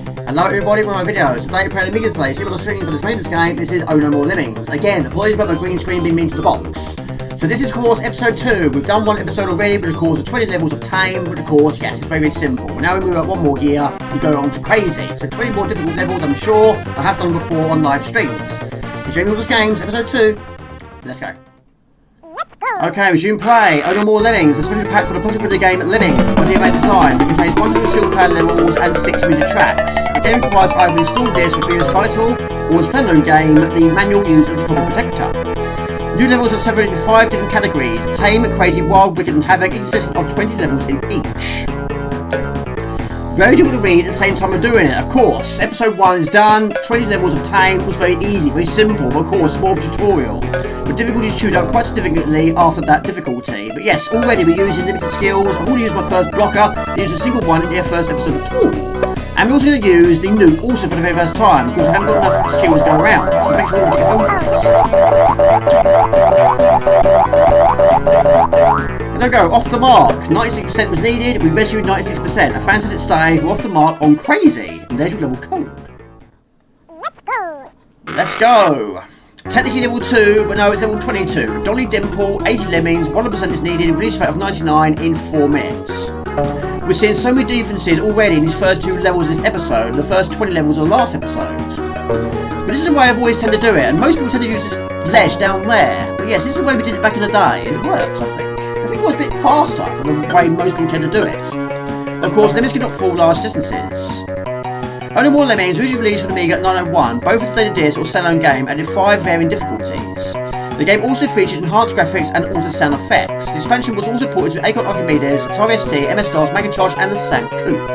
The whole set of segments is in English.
Hello everybody, one of my videos. Today we're playing Amiga today. See what I'm streaming for this latest game. This is Oh No More Lemmings. Again, apologies about the green screen being mean to the box. So this is of course episode 2. We've done one episode already, which of course is 20 levels of Tame, which of course, yes, it's very, very simple. Now we move up one more gear, we go on to crazy. So 20 more difficult levels, I'm sure. I have done before on live streams. Enjoying all those games, episode 2. Let's go. Okay, resume play. Oh No More Lemmings, a special pack for the positive of the game Lemmings by DMA Design. It contains 100 single player levels and 6 music tracks. The game requires either installed disc with previous title or a standalone game that the manual uses as a copy protector. New levels are separated into 5 different categories: Tame, Crazy, Wild, Wicked and Havoc, each consisting of 20 levels in each. Very difficult to read at the same time of doing it, of course. Episode 1 is done. 20 levels of Tame was very easy, very simple, but of course it's more of a tutorial. The difficulty shoot up quite significantly after that difficulty. But yes, already we're using limited skills. I've already used my first blocker. I used a single one in the first episode at all. And we're also going to use the nuke also for the very first time, because I haven't got enough skills to go around. So make sure we get home for this. There we go, off the mark. 96% was needed, we rescued 96%. A fantastic stage, we're off the mark on crazy. And there's your level code. Let's go. Technically level 2, but no, it's level 22. Dolly Dimple, 80 lemmings, 100% is needed, release rate of 99 in 4 minutes. We're seeing so many differences already in these first 2 levels of this episode, and the first 20 levels of the last episode. But this is the way I've always tended to do it, and most people tend to use this ledge down there. But yes, this is the way we did it back in the day, and it works, I think. I think it was a bit faster than the way most people tend to do it. Of course, lemmings cannot fall large distances. Oh No More Lemmings, originally released for the Amiga at 901, both a stated disc or standalone game, added 5 varying difficulties. The game also featured enhanced graphics and altered sound effects. The expansion was also ported to Acorn Archimedes, Atari ST, MS-DOS, Macintosh and the Sam Coupe.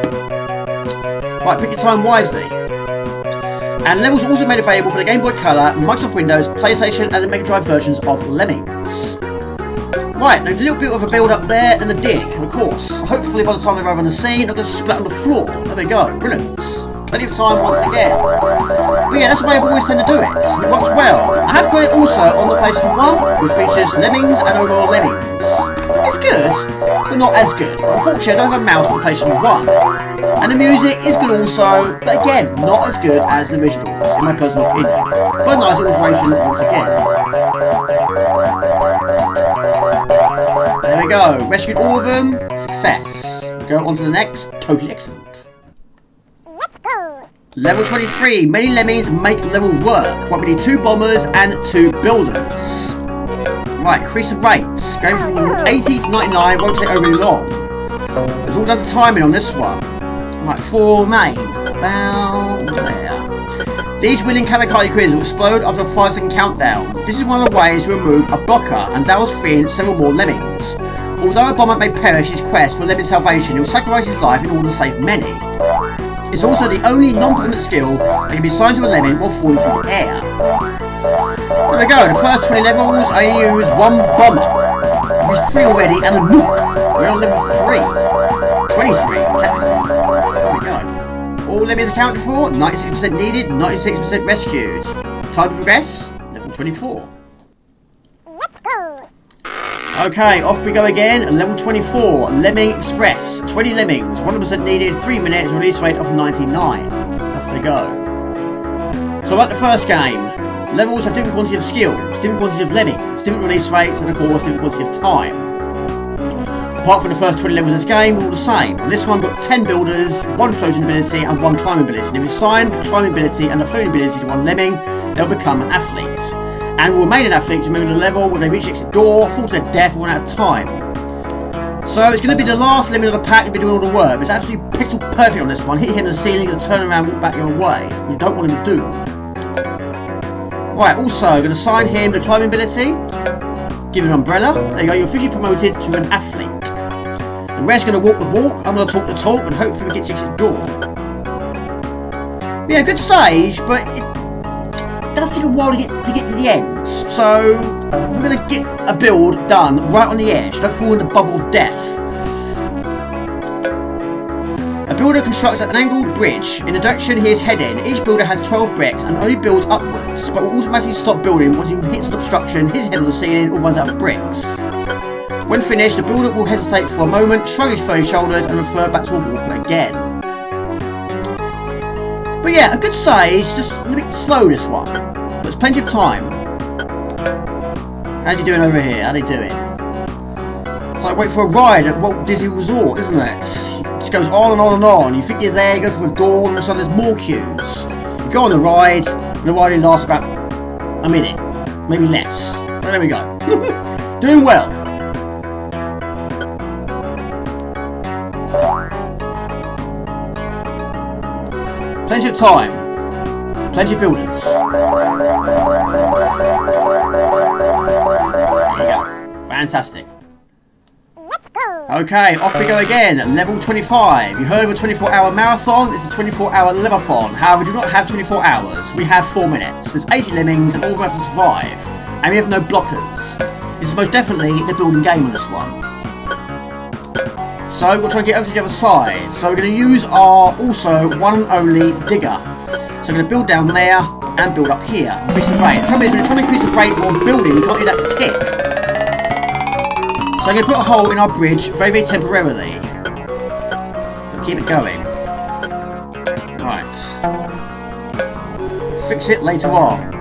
Right, pick your time wisely. And levels were also made available for the Game Boy Color, Microsoft Windows, PlayStation and the Mega Drive versions of Lemmings. Right, now a little bit of a build up there and a dig, of course. Hopefully by the time they arrive on the scene, not going to splat on the floor. There we go, brilliant. Plenty of time once again. But yeah, that's the way I've always tended to do it. It works well. I have got it also on the PlayStation 1, which features Lemmings and Oh No More Lemmings. It's good, but not as good. Unfortunately, I don't have a mouse for the PlayStation 1. And the music is good also, but again, not as good as the originals, in my personal opinion. But a nice illustration once again. There we go. Rescued all of them. Success. Go on to the next. Totally excellent. Level 23. Many lemmings make level work. Right, we need 2 bombers and 2 builders. Right, increase the rates. Going from 80 to 99 won't take overly long. It's all down to timing on this one. Right, 4 main. About there. These winning kamikaze quizzes will explode after a 5-second countdown. This is one of the ways to remove a blocker, and that was freeing several more lemmings. Although a bomber may perish his quest for lemming salvation, he will sacrifice his life in order to save many. It's also the only non-permanent skill that can be assigned to a lemming while falling through the air. There we go, the first 20 levels I use 1 bomber. I've used 3 already and a nuke. We're on level 3. 23 technically. There we go. All lemmings accounted for, 96% needed, 96% rescued. Time to progress, level 24. Okay, off we go again. Level 24, Lemming Express. 20 lemmings, 100% needed, 3 minutes, release rate of 99. Off they go. So like the first game, levels have different quantity of skills, different quantity of lemmings, different release rates, and of course different quantity of time. Apart from the first 20 levels of this game, we're all the same. On this one we've got 10 builders, 1 floating ability and 1 climbing ability. And if we assign the climbing ability and the floating ability to 1 lemming, they'll become an athlete. And will remain an athlete to move to the level when they reach the exit door, fall to their death, or run out of time. So it's going to be the last lemming of the pack to be doing all the work. It's absolutely pixel perfect on this one. Hit him in the ceiling and turn around and walk back your way. You don't want him to do. Right, also going to assign him the climbing ability. Give him an umbrella. There you go, you're officially promoted to an athlete. The rest are going to walk the walk, I'm going to talk the talk, and hopefully we get to the exit door. Yeah, good stage, but it does take a while to get to the end. So we're going to get a build done right on the edge. Don't fall in the bubble of death. A builder constructs an angled bridge in the direction he is heading. Each builder has 12 bricks and only builds upwards, but will automatically stop building once he hits an obstruction, hits his head on the ceiling, or runs out of bricks. When finished, the builder will hesitate for a moment, shrug his furry shoulders, and refer back to a walker again. But yeah, a good stage, just a little bit slow this one. But there's plenty of time. How's he doing over here? How they doing? It's like waiting for a ride at Walt Disney Resort, isn't it? It just goes on and on and on. You think you're there, you go through a door, and all of a sudden there's more queues. You go on the ride, and the ride only lasts about a minute, maybe less. But there we go. Doing well. Plenty of time. Plenty of builders. There you go. Fantastic. Okay, off we go again. Level 25. You heard of a 24-hour marathon? It's a 24-hour Lemathon. However, we do not have 24 hours. We have 4 minutes. There's 80 lemmings and all of them have to survive. And we have no blockers. This is most definitely the building game on this one. So we'll try and get over to the other side. So we're going to use our also one and only digger. So we're going to build down there and build up here. Increase the rate. The trouble is when you're trying to increase the rate while building, you can't do that tick. So I'm going to put a hole in our bridge very, very temporarily. We'll keep it going. Right. Fix it later on.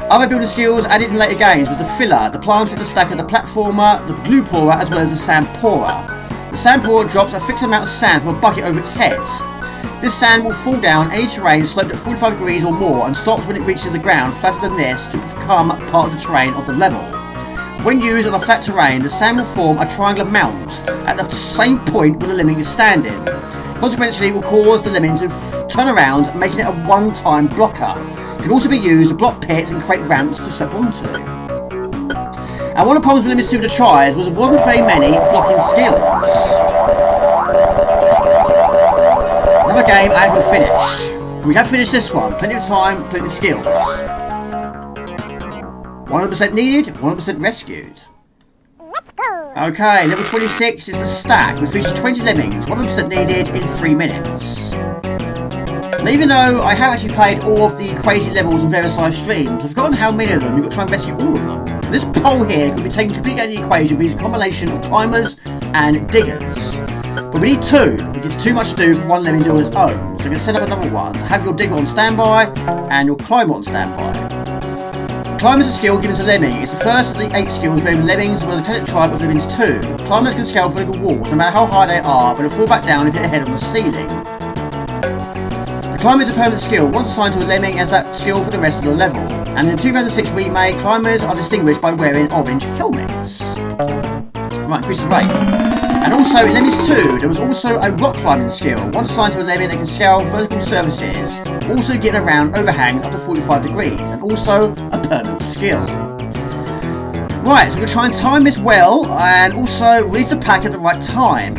Other building skills added in later games was the filler, the planter, the stacker, the platformer, the glue pourer, as well as the sand pourer. The sand pourer drops a fixed amount of sand from a bucket over its head. This sand will fall down any terrain sloped at 45 degrees or more and stops when it reaches the ground flatter than this to become part of the terrain of the level. When used on a flat terrain, the sand will form a triangular mound at the same point where the lemming is standing. Consequently, it will cause the lemming to turn around, making it a one-time blocker. It can also be used to block pits and create ramps to step onto. And one of the problems with Lemmings 2 to try was there wasn't very many blocking skills. Another game I haven't finished. We have finished this one. Plenty of time, plenty of skills. 100% needed, 100% rescued. Okay, level 26 is the stack, which features 20 lemmings, 100% needed in 3 minutes. Now, even though I have actually played all of the crazy levels on various live streams, I've forgotten how many of them. You've got to try and rescue all of them. This pole here can be taken completely out of the equation because it's a combination of climbers and diggers. But we need 2, because it's too much to do for one lemming to do on its own. So we're going to set up another one to have your digger on standby and your climber on standby. Climber is a skill given to Lemming. It's the first of the 8 skills given to Lemmings, as well as a classic tribe of Lemmings 2. Climbers can scale vertical walls no matter how high they are, but they'll fall back down if they hit their head on the ceiling. The climber is a permanent skill, once assigned to a Lemming as that skill for the rest of the level. And in the 2006 remake, climbers are distinguished by wearing orange helmets. Right, increase the rate. And also in Lemmings 2, there was also a rock climbing skill, once assigned to a Lemming that can scale vertical surfaces, also getting around overhangs up to 45 degrees, and also a permanent skill. Right, so we're going to try and time this well, and also release the pack at the right time.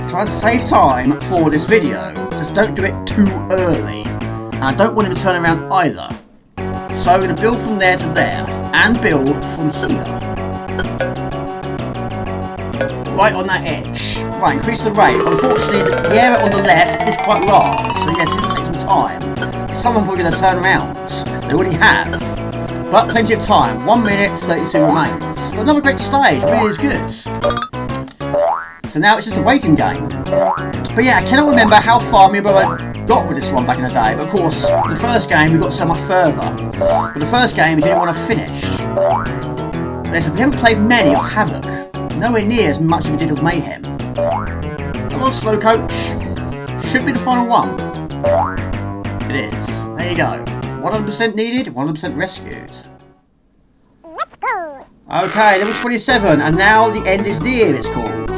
Try and save time for this video, just don't do it too early. And I don't want him to turn around either. So we're going to build from there to there, and build from here. Right on that edge. Right, increase the rate. Unfortunately, the area on the left is quite large, so yes, it's going to take some time. Someone's probably going to turn around. They already have. But plenty of time. 1 minute, 32 remains. But another great stage. Really is good. So now it's just a waiting game. But yeah, I cannot remember how far me and brother got with this one back in the day. But of course, the first game we got so much further. But the first game we didn't want to finish. Listen, we haven't played many of Havoc. Nowhere near as much as we did of Mayhem. Come on, Slow Coach. Should be the final one. It is. There you go. 100% needed, 100% rescued. Okay, level 27, and now the end is near, it's called.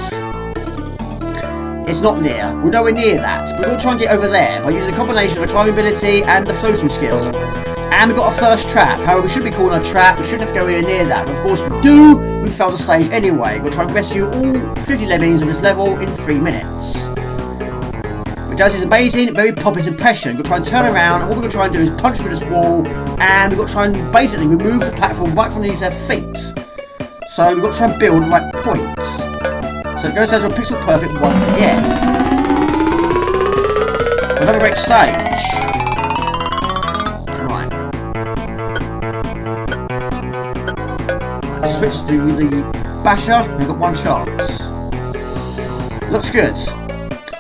It's not near. We're nowhere near that. But we're going to try and get over there by using a combination of the climbing ability and the floating skill. And we've got our first trap. However, we should be calling a trap. We shouldn't have to go anywhere near that. But of course we do. We failed the stage anyway. We'll try and rescue all 50 lemmings on this level in 3 minutes. It does this amazing, very popping impression. We'll try and turn around, and what we're going to try and do is punch through this wall, and we've got to try and basically remove the platform right from underneath their feet. So we've got to try and build the right point. So it goes down to a pixel perfect once again. Another great stage. Right. Switch to the basher. We've got 1 shot. Looks good.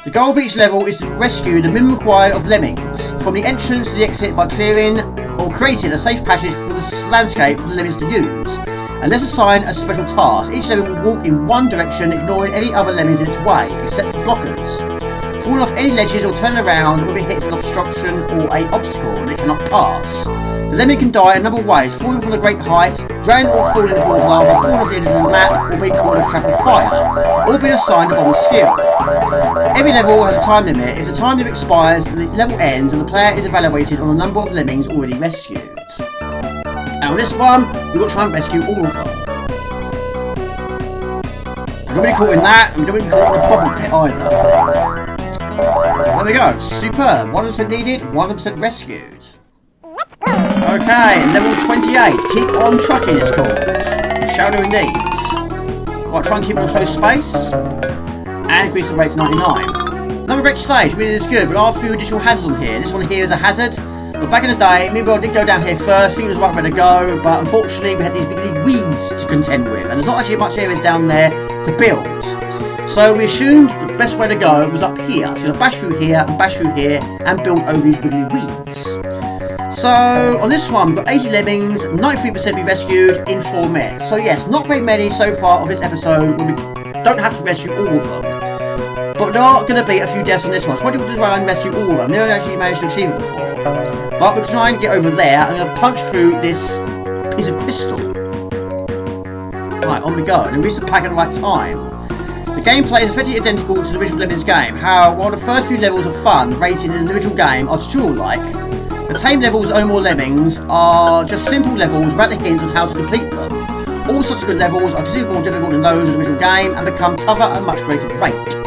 The The goal of each level is to rescue the minimum required of lemmings from the entrance to the exit by clearing or creating a safe passage for the landscape for the lemmings to use. And let's assign a special task. Each lemming will walk in one direction, ignoring any other lemmings in its way, except for blockers. Falling off any ledges or turning around if it hits an obstruction or an obstacle that it cannot pass. The lemming can die a number of ways: falling from a great height, drowning or falling in a ball of lava, falling off the edge of the map, or being caught in a trap of fire, all being assigned a bomber's skill. Every level has a time limit. If the time limit expires, the level ends and the player is evaluated on the number of lemmings already rescued. And on this one, we've got to try and rescue all of them. We don't be caught in that, and we don't be caught in the bubble pit either. There we go, superb. 100% needed, 100% rescued. Okay, level 28. Keep on trucking, it's called. Shadow indeed. Right, try and keep on close space. And increase the rate to 99. Another great stage, really is good, but there are a few additional hazards on here. This one here is a hazard. But back in the day, maybe I did go down here first, think it was the right way to go, but unfortunately we had these big weeds to contend with, and there's not actually much areas down there to build. So we assumed the best way to go was up here. So we're going to bash through here and bash through here and build over these wiggly weeds. So on this one, we've got 80 lemmings, 93% be rescued in 4 minutes. So yes, not very many so far of this episode when we don't have to rescue all of them. But there are going to be a few deaths on this one. So I want to try and rescue all of them. They don't actually managed to achieve it before. But we'll try and get over there. I'm going to punch through this piece of crystal. Right, on we go. And we reach the pack at the right time. The gameplay is effectively identical to the original Lemmings game. However, while the first few levels of fun rated in the original game are tutorial-like, the Tame levels Own More Lemmings are just simple levels without the hints on how to complete them. All subsequent levels are considerably more difficult than those of the original game and become tougher at a much greater rate.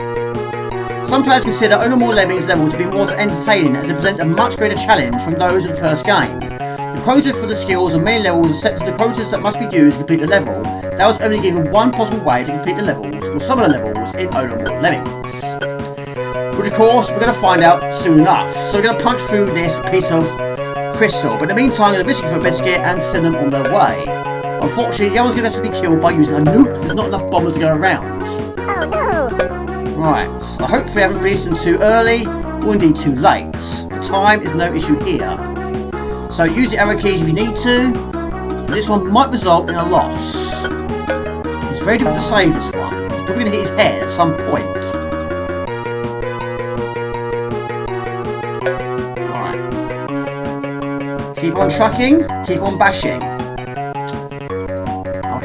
Some players consider Own More Lemmings level to be more entertaining as it presents a much greater challenge from those of the first game. The quota for the skills on many levels are set to the quotas that must be used to complete the level. That was only given one possible way to complete the levels, or some of the levels, in Own More Lemmings. Which of course we're going to find out soon enough. So we're going to punch through this piece of crystal, but in the meantime I'm going to biscuit for a biscuit and send them on their way. Unfortunately, the other one's going to have to be killed by using a nuke. There's not enough bombers to go around. Oh no! Right, so hopefully I haven't released them too early, or indeed too late. The time is no issue here. So use the arrow keys if you need to, but this one might result in a loss. It's very difficult to save this one. He's probably going to hit his head at some point. Alright. Keep on trucking, keep on bashing.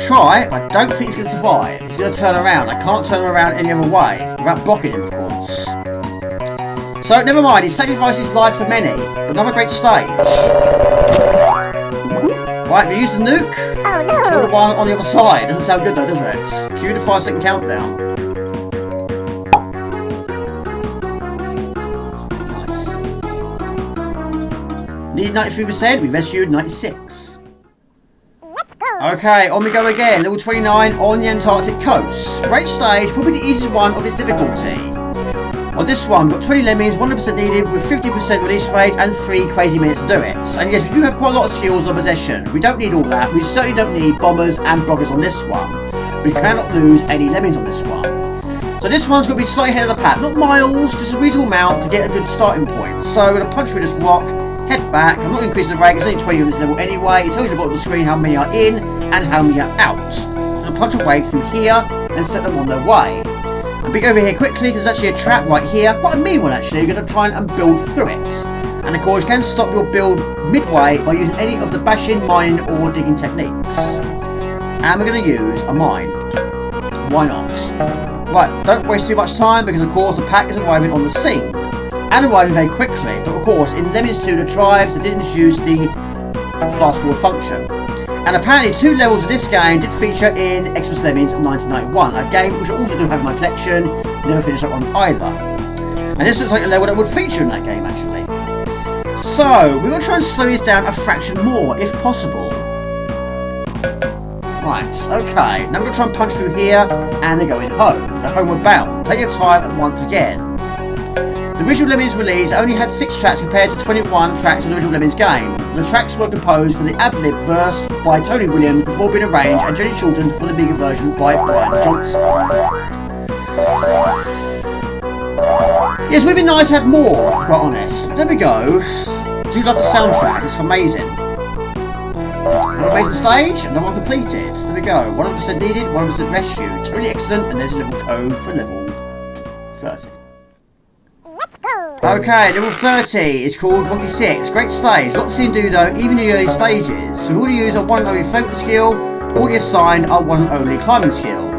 Try, but I don't think he's going to survive. He's going to turn around. I can't turn him around any other way without blocking him, of course. So never mind, he sacrificed his life for many, but another great stage. Right, we use the nuke. Oh no! Kill the one on the other side. Doesn't sound good though, does it? Cue the 5-second countdown. Nice. Needed 93%. We rescued 96. Okay, on we go again, level 29 on the Antarctic Coast. Great stage, probably the easiest one of its difficulty. On this one, we've got 20 lemmings, 100% needed with 50% release rate and 3 crazy minutes to do it. And yes, we do have quite a lot of skills on possession. We don't need all that. We certainly don't need bombers and bloggers on this one. We cannot lose any lemmings on this one. So this one's going to be slightly ahead of the pack. Not miles, just a reasonable amount to get a good starting point. So we're going to punch through this rock. Head back. I'm not increasing the rate, it's only 20 on this level anyway. It tells you at the bottom of the screen how many are in and how many are out. So I'm going to punch away through here and set them on their way. And big over here quickly, there's actually a trap right here. Quite a mean one actually. You're going to try and build through it. And of course you can stop your build midway by using any of the bashing, mining or digging techniques. And we're going to use a mine. Why not? Right, don't waste too much time because of course the pack is arriving on the scene. And arriving very quickly, but of course in Lemmings 2 the tribes did introduce the fast forward function. And apparently 2 levels of this game did feature in Express Lemmings 1991, a game which I also do have in my collection, never finished up on either. And this looks like a level that would feature in that game actually. So we're going to try and slow this down a fraction more if possible. Right, okay, now we're going to try and punch through here and they're going home. They're homeward bound. Plenty of time once again. The original Lemmings release only had 6 tracks compared to 21 tracks in the original Lemmings game. The tracks were composed for the ad-lib verse by Tony Williams before being arranged and generally shortened for the Amiga version by Brian Johnson. Yes, it would be nice to have more, to be quite honest. But there we go. I do love the soundtrack, it's amazing. Another amazing stage, another one completed. There we go. 100% needed, 100% rescued. Totally excellent, and there's a level code for level 30. Okay, level 30 is called Rocky 6. Great stage. Lots to do though, even in the early stages. So we've already used our one and only floating skill, already assigned our one and only climbing skill.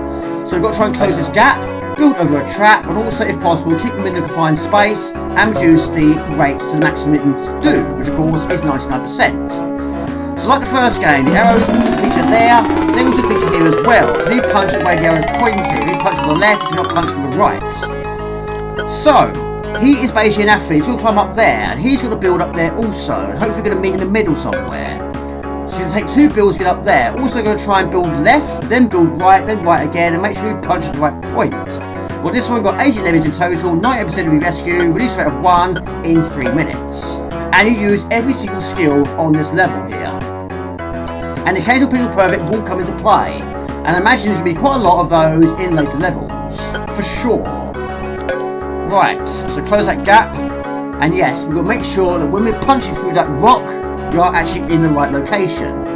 So we've got to try and close this gap, build over a trap, and also, if possible, keep them in a confined space and reduce the rates to the maximum it can do, which of course is 99%. So like the first game, the arrows also feature there, they also feature here as well. When you punch the way the arrows pointing, when you punch from the left, you cannot punch from the right. So, he is basically an athlete, he's going to climb up there, and he's going to build up there also, and hopefully going to meet in the middle somewhere. So he's going to take 2 builds to get up there, also going to try and build left, then build right, then right again, and make sure you punch at the right point. Well, this one got 80 lemmings in total, 90% will be rescued, release rate of 1 in 3 minutes. And you use every single skill on this level here. And the occasional Pixel Perfect will come into play, and I imagine there's going to be quite a lot of those in later levels, for sure. Right, so close that gap, and yes, we've got to make sure that when we're punching through that rock, we are actually in the right location.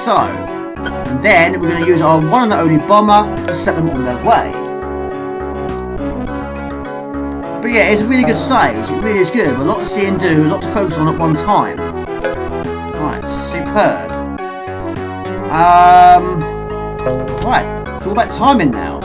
So, and then we're going to use our one and only bomber to set them on their way. But yeah, it's a really good stage, it really is good, a lot to see and do, a lot to focus on at one time. Right, superb. Right, it's all about timing now.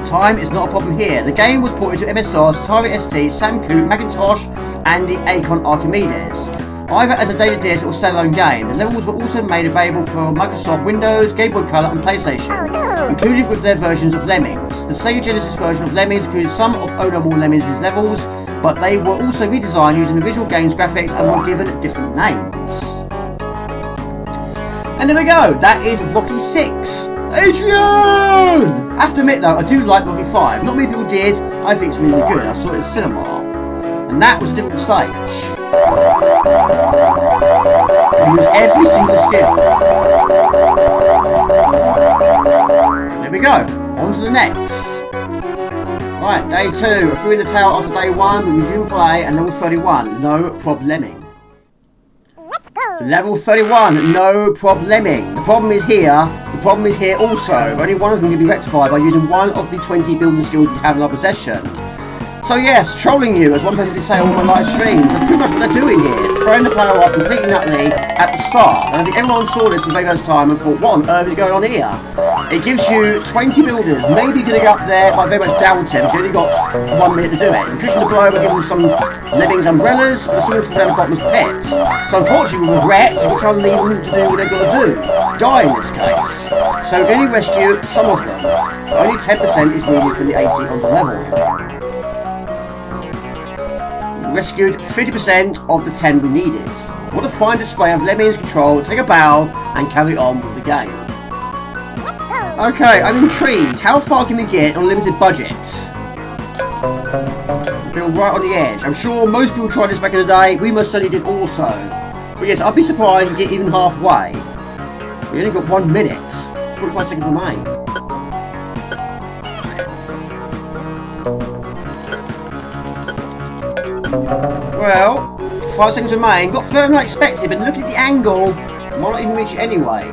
Time is not a problem here. The game was ported to MS-DOS, Atari ST, Sam Cooke, Macintosh, and the Acorn Archimedes. Either as a data disc or standalone game, the levels were also made available for Microsoft Windows, Game Boy Color, and PlayStation, included with their versions of Lemmings. The Sega Genesis version of Lemmings included some of Oh No More Lemmings' levels, but they were also redesigned using the visual game's graphics and were given different names. And there we go, that is Rocky 6. Adrian! I have to admit though, I do like Rocky 5. Not many people did. I think it's really good. I saw it in cinema. And that was a difficult stage. I used every single skill. There we go. On to the next. Right, day 2. I threw in the towel after day 1. We resume play and level 31. No problemi. Level 31, no problemi. The problem is here. The problem is here also. Only one of them can be rectified by using one of the 20 building skills we have in our possession. So yes, trolling you, as one person did say on my live streams, that's pretty much what they're doing here. Throwing the player off completely and utterly at the start. And I think everyone saw this for the very first time and thought, what on earth is going on here? It gives you 20 builders, maybe going to get up there, but I very much doubt it, because you only got 1 minute to do it. And Christian the Blow will give them some Lemmings umbrellas, but soon from down the bottom's pit. So unfortunately, with regret, we'll try and leave them to do what they've got to do. Die in this case. So we can only rescue some of them. But only 10% is needed from the 80 on the level. Rescued 50% of the 10 we needed. What a fine display of Lemmings control, take a bow and carry on with the game. Okay, I'm intrigued. How far can we get on a limited budget? Build right on the edge. I'm sure most people tried this back in the day. We most certainly did also. But yes, I'd be surprised if we get even halfway. We only got 1 minute. 45 seconds remain. Well, 5 seconds remain. Got further than I expected, but look at the angle. Might not even reach it anyway.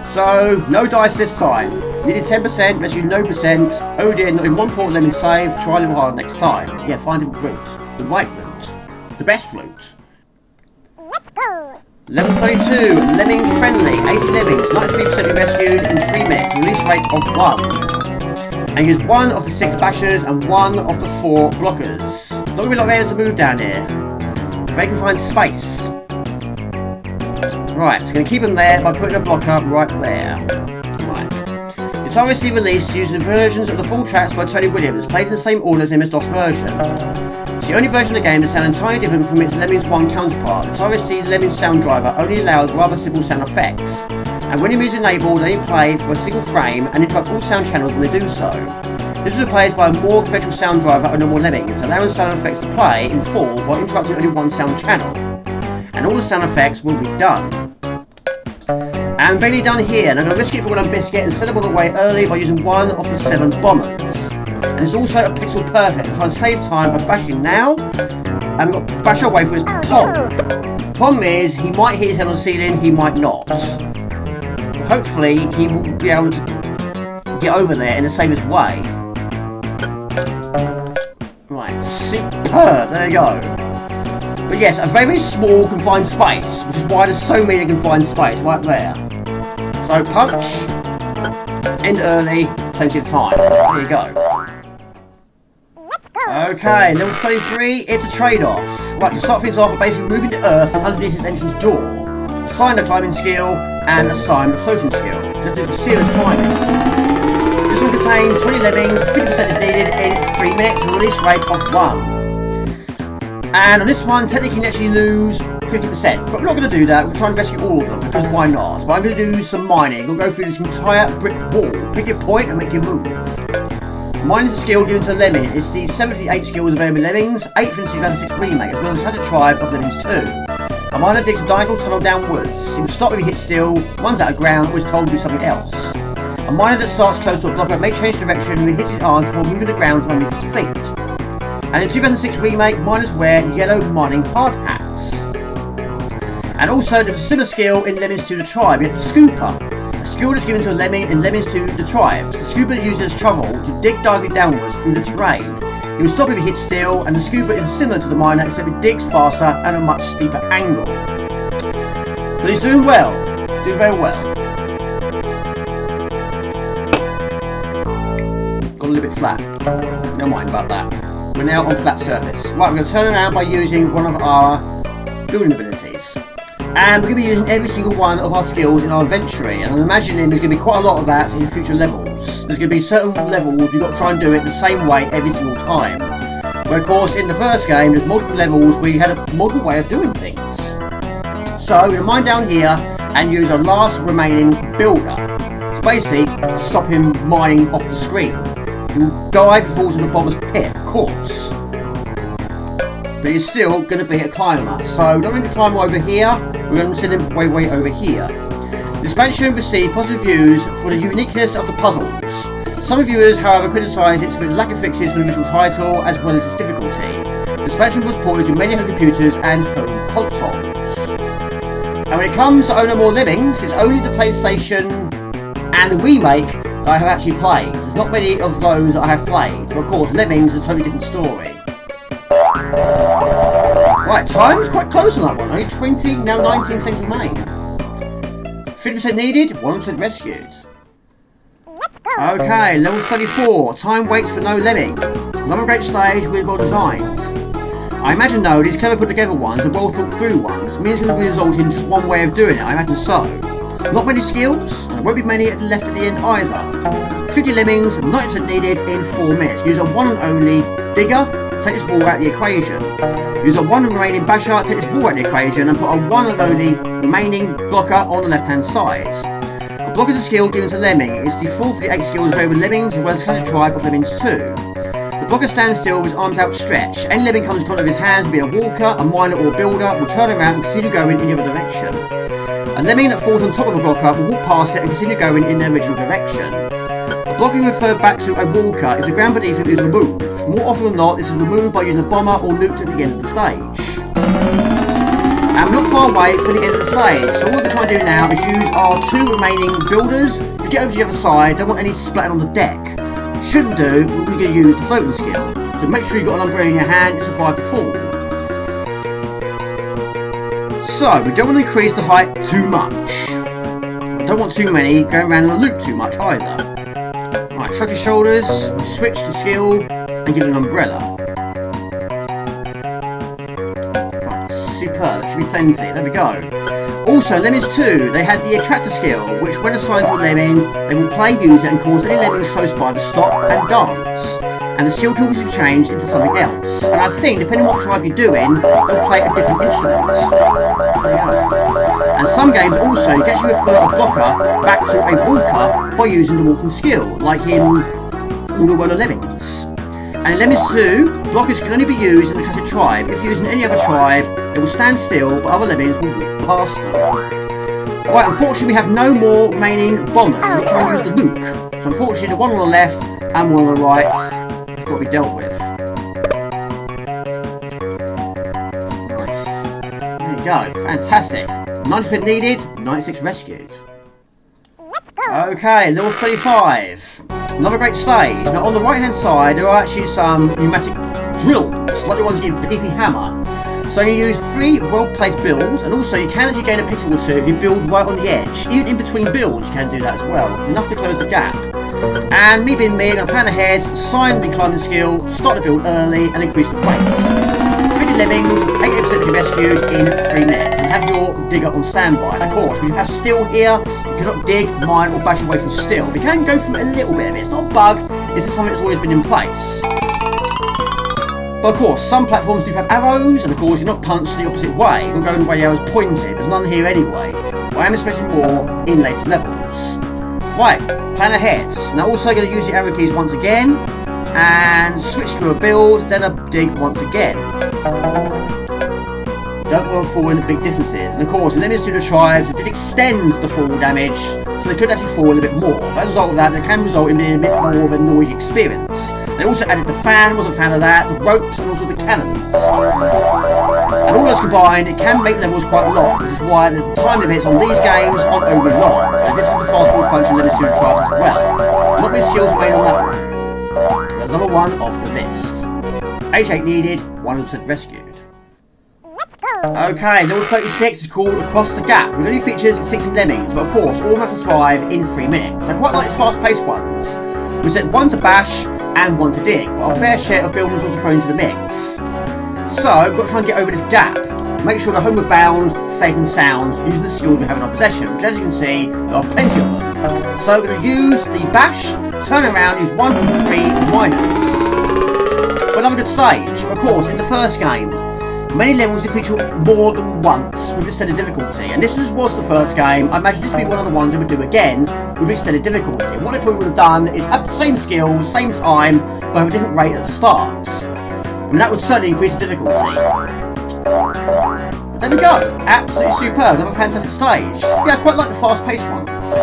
So, no dice this time. Needed 10%, rescued no percent. Oh dear, not even 1 port lemon save. Try a little harder next time. Yeah, find a route. The right route. The best route. Level 32, Lemming Friendly. 80 lemmings, 93% rescued in 3 minutes. Release rate of 1. And use 1 of the 6 bashers and 1 of the 4 blockers. Not going to be a lot of areas to move down here. If they can find space. Right, so going to keep them there by putting a blocker right there. Right. It's obviously released using the versions of the full tracks by Tony Williams, played in the same order as the MS-DOS version. It's the only version of the game that sounds entirely different from its Lemmings 1 counterpart. The RST Lemmings sound driver only allows rather simple sound effects, and when your music is enabled, they play for a single frame and interrupt all sound channels when they do so. This was replaced by a more conventional sound driver on No More Lemmings, allowing sound effects to play in full while interrupting only one sound channel. And all the sound effects will be done. And I'm very done here, and I'm going to risk it for one biscuit and send them on the way early by using 1 of the 7 bombers. and it's also a pixel perfect. I'm trying to save time by bashing now, and we've got to bash away for his pom. Problem is, he might hit his head on the ceiling, he might not. Hopefully, he will be able to get over there in the safest way. Right, superb, there you go. But yes, a very small confined space, which is why there's so many confined space right there. So punch, end early, plenty of time. There you go. Okay, level 33, it's a trade-off. Right, to start things off, we're basically moving to Earth and underneath his entrance door. Assign a climbing skill and assign a floating skill. Just do some serious climbing. This one contains 20 lemmings, 50% is needed in 3 minutes, a release rate of 1. And on this one, technically you can actually lose 50%, but we're not going to do that. We'll try and rescue all of them, because why not? But I'm going to do some mining. We'll go through this entire brick wall. Pick your point and make your move. Mining is a skill given to the Lemming. It's the 78 skills available in Lemmings, 8 from the 2006 remake, as well as Antarctic Tribe of Lemmings 2. A miner digs a diagonal tunnel downwards. He will stop if he hits steel, runs out of ground, or is told to do something else. A miner that starts close to a blocker may change direction when he hits his arm before moving the ground from underneath his feet. And in 2006 remake, miners wear yellow mining hard hats. And also, there's a similar skill in Lemmings 2 the Tribe. You have the Scooper. A skill that's given to a Lemming in Lemmings 2 the Tribes. The Scooper uses a shovel to dig diagonally downwards through the terrain. He will stop if he hits steel, and the Scooper is similar to the miner except it digs faster and a much steeper angle. But he's doing well. He's doing very well. Got a little bit flat. No mind about that. We're now on flat surface. Right, we're going to turn around by using one of our building abilities. And we're going to be using every single one of our skills in our inventory. And I'm imagining there's going to be quite a lot of that in future levels. There's going to be certain levels you've got to try and do it the same way every single time. Where of course in the first game there's multiple levels where you had a multiple way of doing things. So we're going to mine down here and use our last remaining builder. So basically stop him mining off the screen. He will die if he falls in the bottomless pit, of course. But he's still going to be a climber. So we don't need to climb over here, we're going to send him way over here. The expansion received positive reviews for the uniqueness of the puzzles. Some reviewers, however, criticise it for its lack of fixes for the visual title as well as its difficulty. The expansion was ported to many home computers and home consoles. And when it comes to owning more Lemmings, it's only the PlayStation and the remake that I have actually played. There's not many of those that I have played. So of course, Lemmings is a totally different story. Right, time is quite close on that one. Only 20, now 19 Central Main. 50% needed, 1% rescued. Okay, level 34. Time waits for no Lemming. Another great stage, really well designed. I imagine though, these clever put together ones and well thought through ones means it will result in just one way of doing it, I imagine so. Not many skills, and there won't be many left at the end either. 50 Lemmings, 90% needed in 4 minutes. Use a one and only digger, take this ball out of the equation. Use a one remaining basher, take this ball out of the equation, and put a one and only remaining blocker on the left hand side. A blocker is a skill given to Lemming. It's the full 48 skills available in Lemmings as well as the classic tribe of Lemmings 2. The blocker stands still with his arms outstretched. Any Lemming comes in contact with his hands, being a walker, a miner or a builder, will turn around and continue going in the other direction. A Lemming that falls on top of a blocker will walk past it and continue going in the original direction. A blocker can refer back to a walker if the ground beneath him is removed. More often than not, this is removed by using a bomber or nuked at the end of the stage. And we're not far away from the end of the stage, so what we're going to try and do now is use our 2 remaining builders to get over to the other side. Don't want any splatting on the deck. Shouldn't do, we're going to use the floating skill. So make sure you've got an umbrella in your hand to survive the fall. So, we don't want to increase the height too much. We don't want too many going around in a loop too much either. Right, shrug your shoulders, switch the skill, and give it an umbrella. Right, superb, that should be plenty, there we go. Also, Lemmings 2, they had the attractor skill, which when assigned to a Lemming, they will play music and cause any Lemmings close by to stop and dance. And the skill can also be changed into something else. And I think, depending on what tribe you're doing, they'll play a different instrument. And some games also, you can actually refer a blocker back to a walker by using the walking skill, like in All the World of Lemmings. And in Lemmings 2, blockers can only be used in the classic tribe. If used in any other tribe, they will stand still, but other Lemmings will walk past them. Right, unfortunately we have no more remaining bombers, so we'll try and use the nuke. So unfortunately the one on the left and one on the right got to be dealt with. Nice. There you go. Fantastic. 90% needed, 96 rescued. Okay, level 35. Another great stage. Now on the right hand side there are actually some pneumatic drills, like the ones you get in PP Hammer. So you use 3 well-placed builds, and also you can actually gain a pixel or 2 if you build right on the edge. Even in between builds you can do that as well, enough to close the gap. And me being me, I'm going to plan ahead, sign the climbing skill, start the build early and increase the weight. 50 lemmings, 88% be rescued in 3 minutes, and have your digger on standby. Of course, we have steel here, you cannot dig, mine or bash away from steel. We can go through a little bit of it, it's not a bug, this is something that's always been in place. But of course, some platforms do have arrows, and of course you're not punched the opposite way, you're going the way the arrow's pointed. There's none here anyway. I am expecting more in later levels. Right, plan ahead. Now also going to use the arrow keys once again, and switch to a build, then a dig once again. Don't want to fall into big distances, and of course in Lemmings to the tribes it did extend the fall damage, so they could actually fall a little bit more. As a result of that, it can result in being a bit more of a noisy experience. They also added the fan, wasn't a fan of that, the ropes and also the cannons. And all those combined, it can make levels quite long, which is why the time limits on these games aren't overly long. And it did have the fast forward function in Lemmings to the tribes as well. Not many skills made on that one. There's another one off the list. 88 needed, 100% rescued. Okay, level 36 is called Across the Gap, which only features 60 lemmings, but of course all have to survive in 3 minutes. I quite like these fast-paced ones. We set 1 to bash and 1 to dig, but our fair share of building was also thrown into the mix. So, we've got to try and get over this gap. Make sure the homeward bound, safe and sound, using the skills we have in our possession, which as you can see, there are plenty of them. So we're going to use the bash, turn around, use 1 and 3 minors. But another good stage. Of course, in the first game, many levels do feature more than once with extended difficulty, and this was the first game. I imagine this would be one of the ones they would do again with extended difficulty. And what they probably would have done is have the same skills, same time, but have a different rate at the start. And that would certainly increase the difficulty. But there we go, absolutely superb, another fantastic stage. Yeah, I quite like the fast-paced ones.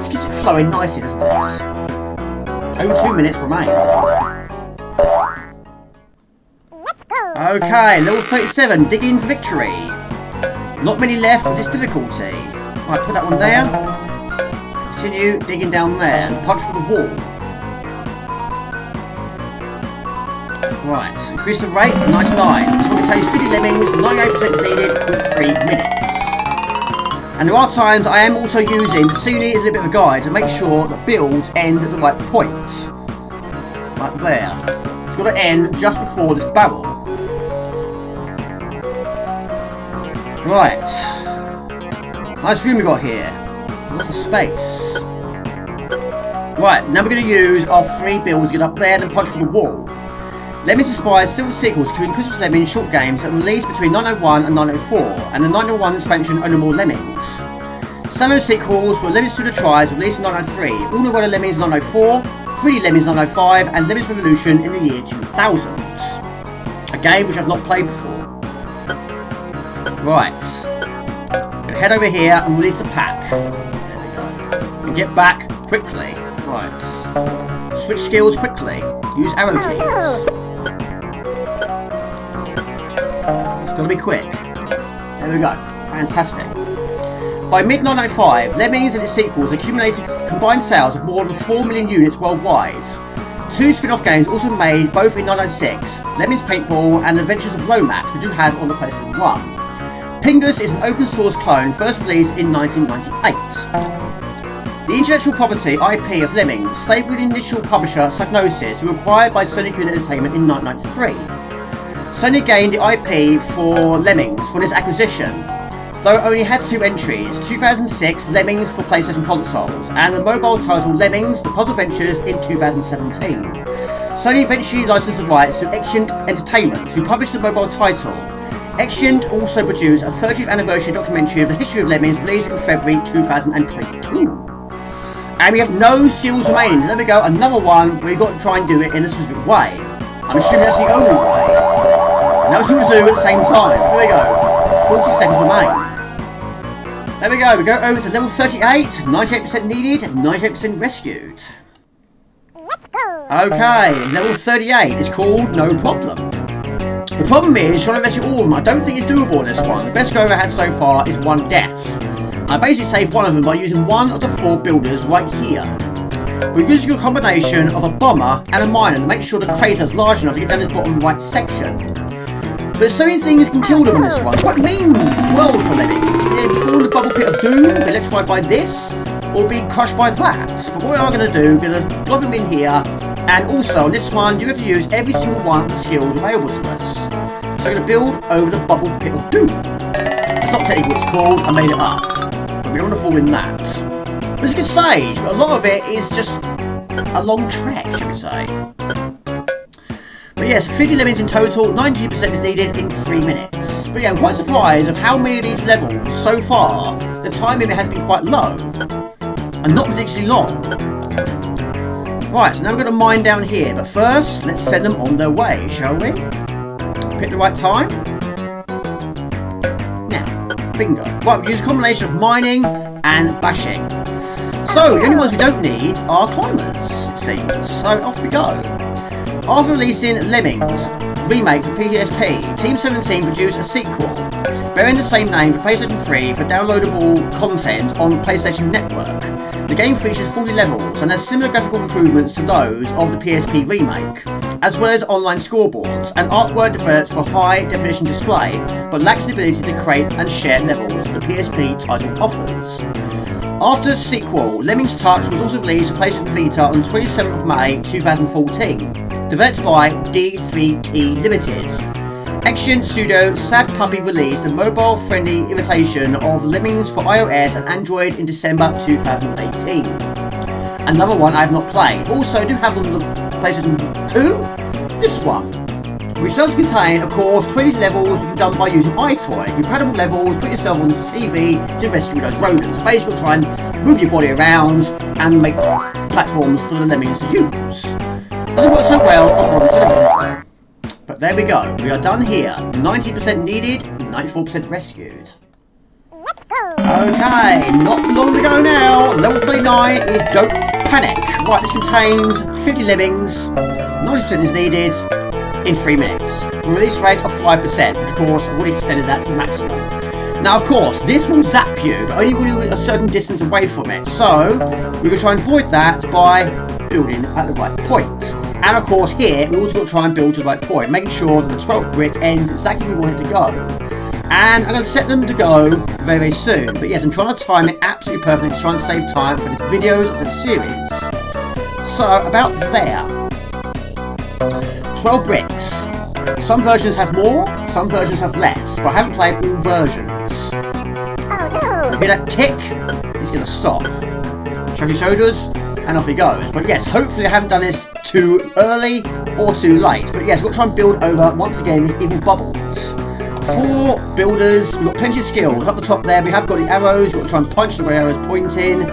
It keeps it flowing nicely, doesn't it? Only 2 minutes remain. Okay, level 37, digging for victory. Not many left with this difficulty. Right, put that one there. Continue digging down there and punch for the wall. Right, increase the rate to 99. This one contains 50 lemmings, 98% is needed with 3 minutes. And there are times I am also using the scenery as a little bit of a guide to make sure that builds end at the right point. Like there. It's got to end just before this barrel. Right. Nice room we got here. Lots of space. Right, now we're going to use our 3 builds to get up there and then punch for the wall. Lemmings inspires several sequels, including Christmas Lemmings short games that were released between 901 and 904, and the 901 expansion Only More Lemmings. Standalone sequels were Lemmings to the Tribes, released in 903, All New World Lemmings 904, 3D Lemmings 905, and Lemmings Revolution in the year 2000. A game which I've not played before. Right. I'm going to head over here and release the pack. There we go. And get back quickly. Right. Switch skills quickly. Use arrow keys. It's got to be quick. There we go. Fantastic. By mid-905, Lemmings and its sequels accumulated combined sales of more than 4 million units worldwide. 2 spin-off games also made both in 906, Lemmings Paintball and Adventures of Lomat, which you have on the PlayStation 1. Pingus is an open source clone first released in 1998. The intellectual property IP of Lemmings stayed with the initial publisher Psygnosis, who were acquired by Sonic Unit Entertainment in 1993. Sony gained the IP for Lemmings for this acquisition, though it only had 2 entries, 2006 Lemmings for PlayStation consoles, and the mobile title Lemmings The Puzzle Ventures in 2017. Sony eventually licensed the rights to Exient Entertainment, who published the mobile title. Exient also produced a 30th anniversary documentary of the history of Lemmings released in February 2022. And we have no skills remaining. There we go, another one where you've got to try and do it in a specific way. I'm assuming that's the only way. And that's what we do at the same time. There we go. 40 seconds remain. There we go over to level 38. 98% needed, 98% rescued. Okay, level 38 is called No Problem. The problem is trying to rescue all of them. I don't think it's doable on this one. The best go I've had so far is one death. I basically saved one of them by using one of the 4 builders right here. We're using a combination of a bomber and a miner to make sure the crater's large enough to get down this bottom right section. But so many things can kill them in this one. It's quite a mean world for Lemmings. They're fall in the bubble pit of doom, be electrified by this, or be crushed by that. But what we are going to do, we're going to plug them in here, and also on this one, you have to use every single one of the skills available to us. So we're going to build over the bubble pit of doom. It's not technically what it's called, I made it up. But we don't want to fall in that. But it's a good stage, but a lot of it is just a long trek, should we say. But yes, 50 lemmings in total, 92% is needed in 3 minutes. But yeah, I'm quite surprised of how many of these levels, so far, the time limit has been quite low. And not particularly long. Right, so now we're going to mine down here. But first, let's send them on their way, shall we? Pick the right time. Now, bingo. Right, we use a combination of mining and bashing. So, the only ones we don't need are climbers, it seems. So, off we go. After releasing Lemmings remake for PSP, Team 17 produced a sequel bearing the same name for PlayStation 3 for downloadable content on PlayStation Network. The game features 40 levels and has similar graphical improvements to those of the PSP remake, as well as online scoreboards and artwork developed for high definition display, but lacks the ability to create and share levels the PSP title offers. After the sequel, Lemmings Touch was also released for PlayStation Vita on 27th of May 2014, developed by D3T Limited. Action Studio Sad Puppy released a mobile-friendly imitation of Lemmings for iOS and Android in December 2018. Another one I have not played. Also, do have on the PlayStation 2, this one, which does contain, of course, 20 levels done by using iToy. Compatible levels, put yourself on the TV to rescue those rodents. So basically, try and move your body around and make platforms for the lemmings to use. Doesn't work so well on modern television. But there we go, we are done here. 90% needed, 94% rescued. Okay, not long to go now. Level 39 is Don't Panic. Right, this contains 50 lemmings, 90% is needed in 3 minutes. A release rate of 5%, which of course I've already extended that to the maximum. Now of course, this will zap you, but only when you're a certain distance away from it. So, we're going to try and avoid that by building at the right point. And of course here, we also got to try and build to the right point, making sure that the 12th brick ends exactly where we want it to go. And I'm going to set them to go very, very soon. But yes, I'm trying to time it absolutely perfectly to try and save time for the videos of the series. So, about there. 12 bricks. Some versions have more, some versions have less, but I haven't played all versions. Oh no! You hear that tick? He's going to stop. Shrug his shoulders, and off he goes. But yes, hopefully I haven't done this too early or too late. But yes, we've got to try and build over, once again, these evil bubbles. 4 builders, we've got plenty of skills. Up the top there, we have got the arrows, we've got to try and punch the way arrows pointing.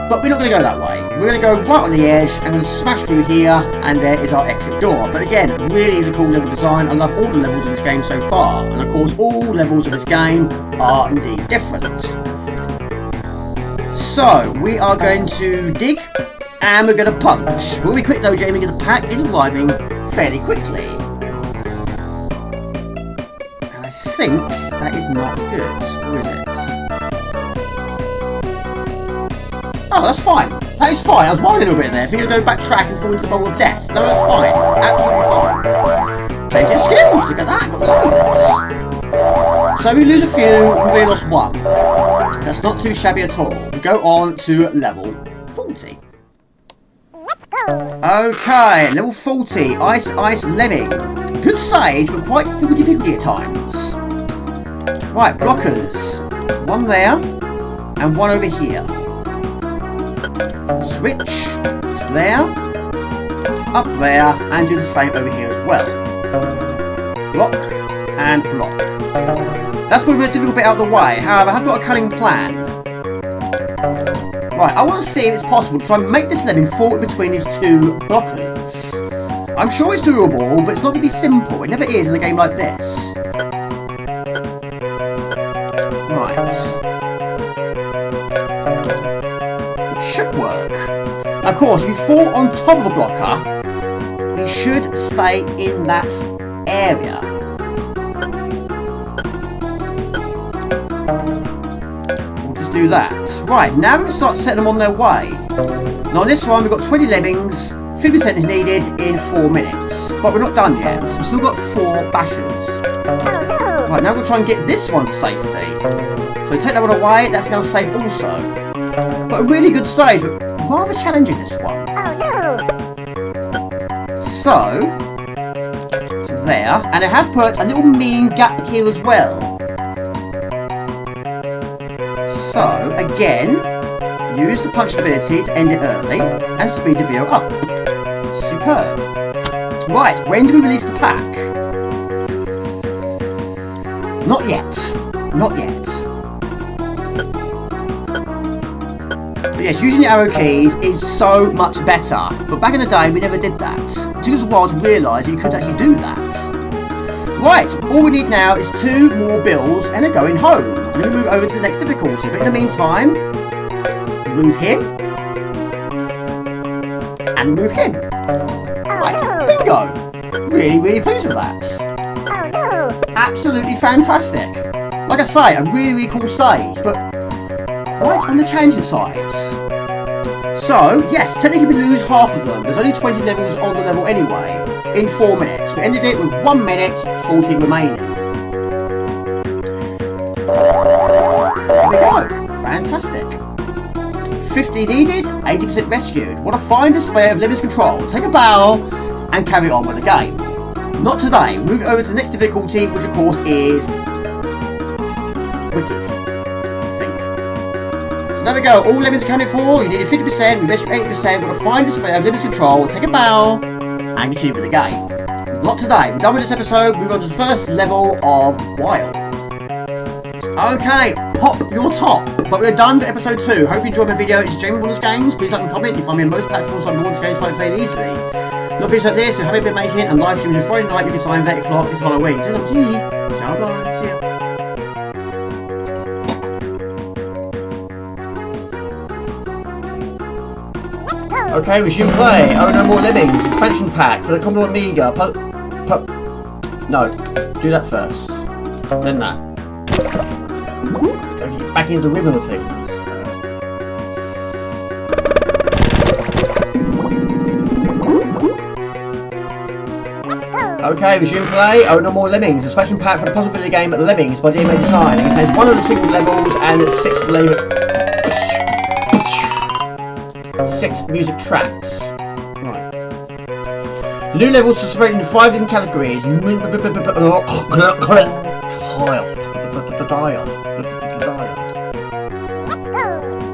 But we're not going to go that way. We're going to go right on the edge, and going to smash through here, and there is our exit door. But again, really is a cool level design. I love all the levels of this game so far. And of course, all levels of this game are indeed different. So, we are going to dig, and we're going to punch. We'll be quick though, Jamie, because the pack is arriving fairly quickly. And I think that is not good, or is it? Oh, that's fine. That is fine. I was worried a little bit there. If you're going to go backtrack and fall into the bowl of death. No, that's fine. That's absolutely fine. Plenty of skills. Look at that. Got loads. So we lose a few. We really lost 1. That's not too shabby at all. We go on to level 40. Okay, level 40. Ice Lemming. Good stage, but quite higgledy-piggledy at times. Right, blockers. 1 there, and 1 over here. Switch to there, up there, and do the same over here as well. Block and block. That's probably the difficult bit out of the way. However, I have got a cunning plan. Right, I want to see if it's possible to try and make this lemming fall in between these 2 blockers. I'm sure it's doable, but it's not going to be simple. It never is in a game like this. Right. Should work. Of course, if you fall on top of a blocker, you should stay in that area. We'll just do that. Right, now we're going to start setting them on their way. Now on this one, we've got 20 lemmings, 50% is needed in 4 minutes. But we're not done yet. We've still got 4 bashers. Right, now we're going to try and get this one to safety. So we take that one away, that's now safe also. But a really good stage, but rather challenging this one. So there, and I have put a little mean gap here as well. So again, use the punch ability to end it early and speed the video up. Superb. Right, when do we release the pack? Not yet. Not yet. But yes, using the arrow keys is so much better. But back in the day, we never did that. It took us a while to realise that you could actually do that. Right, all we need now is 2 more bills and a going home. I'm going to move over to the next difficulty. But in the meantime, move him. And move him. Right, bingo. Really, really pleased with that. Absolutely fantastic. Like I say, a really, really cool stage, but quite on the challenging side. So, yes, technically we lose half of them. There's only 20 levels on the level anyway, in 4 minutes. We ended it with 1 minute, 40 remaining. There we go. Fantastic. 50 needed, 80% rescued. What a fine display of Lemmings control. Take a bow and carry on with the game. Not today. We move over to the next difficulty, which of course is Wicked, I think. So there we go. All Lemmings accounted for. You needed 50%, we rescued 80%. What a fine display of Lemmings control. Take a bow and continue with the game. Not today. We're done with this episode. Move on to the first level of Wild. Okay, pop your top. But we're done for episode 2. Hope you enjoyed my video. It's Jamie Warner's Games. Please like and comment. You find me on most platforms like Warner's Games, find it fairly easily. Not videos like this, we haven't been making and live streaming Friday night, UK time, 8 o'clock, this Halloween. Says I'm G. Ciao, bye. See ya. Okay, resume play. Oh, no more Lemmings. Expansion pack for the Commodore Amiga. No, do that first. Then that. Don't get back into the rhythm of things. Okay, resume play. Oh, no more Lemmings. A expansion pack for the puzzle video game Lemmings by DMA Design. It contains 1 of the single levels and 6 music tracks. Right. The new levels are separated into 5 different categories.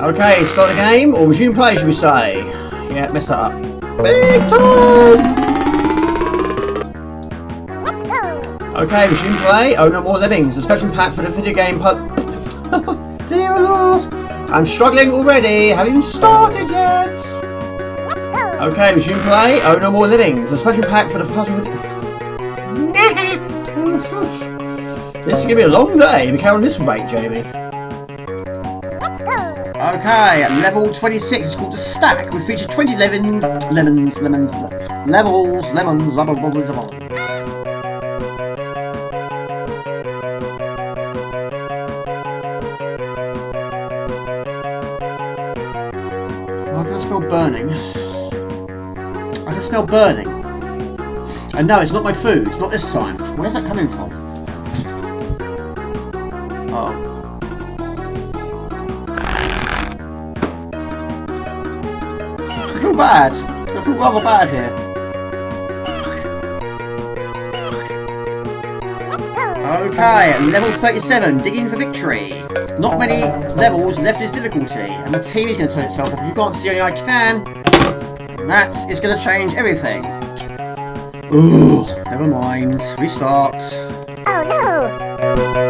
Okay, start the game or resume play, should we say? Yeah, messed that up. Big time! Okay, resume play. Oh, no more Lemmings. A special pack for the video game Dear Lord. I'm struggling already. Haven't even started yet. Okay, resume play. Oh, no more Lemmings. A special pack for the puzzle video. This is going to be a long day. We carry on this rate, Jamie. Okay, level 26 is called the Stack. We feature 20 levels. I can smell burning. I can smell burning. And no, it's not my food. Not this time. Where's that coming from? Oh. I feel bad. I feel rather bad here. Okay, level 37, digging for victory. Not many levels left in this difficulty, and the TV is going to turn itself off. If you can't see only I can, that is going to change everything. Ooh, never mind. Restart. Oh no!